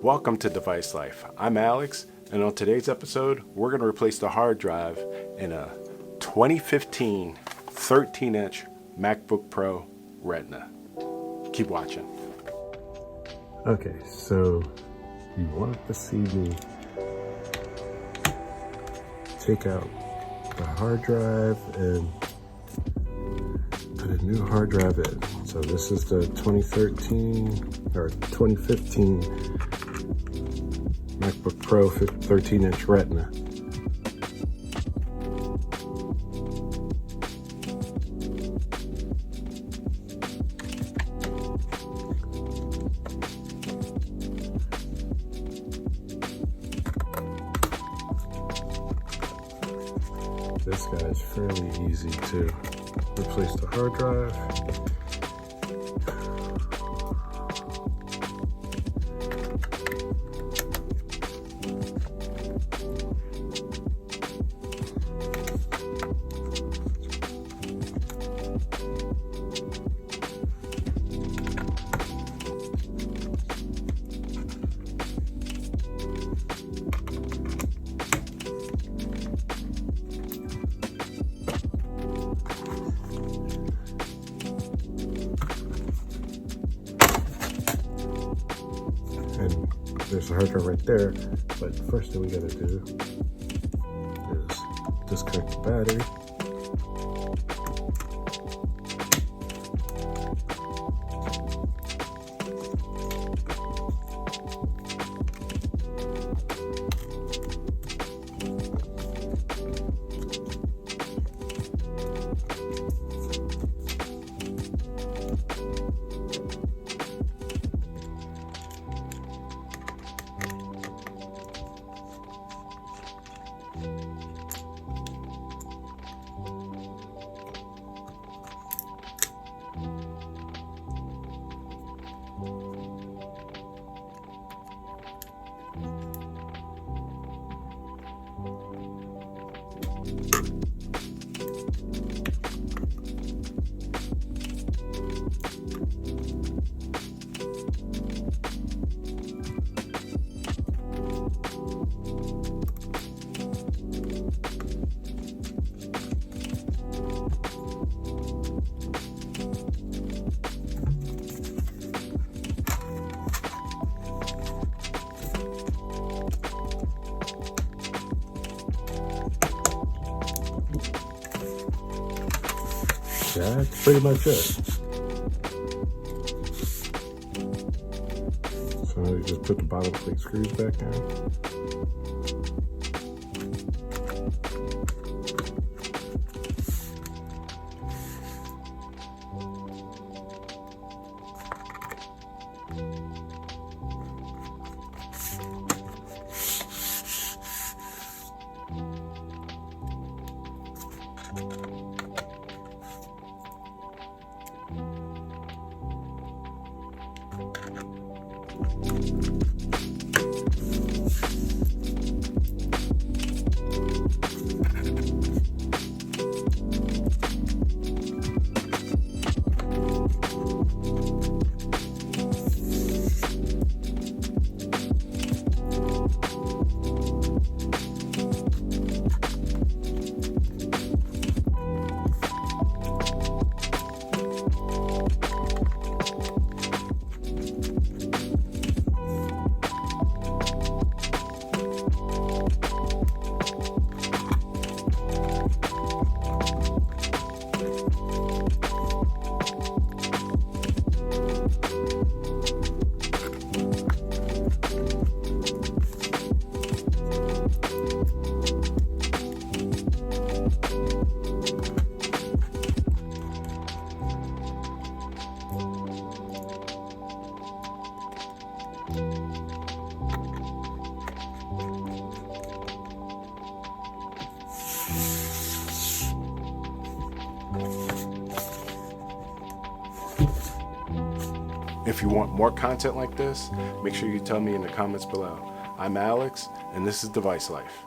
Welcome to Device Life. I'm Alex, and on today's episode, we're going to replace the hard drive in a 2015 13-inch MacBook Pro Retina. Keep watching. Okay, so you wanted to see me take out the hard drive and put a new hard drive in. So this is the 2015 MacBook Pro 13-inch Retina. This guy's fairly easy to replace the hard drive. And there's a hard drive right there, but the first thing we gotta do is disconnect the battery. That's pretty much it. So now you just put the bottom plate screws back in. If you want more content like this, make sure you tell me in the comments below. I'm Alex, and this is Device Life.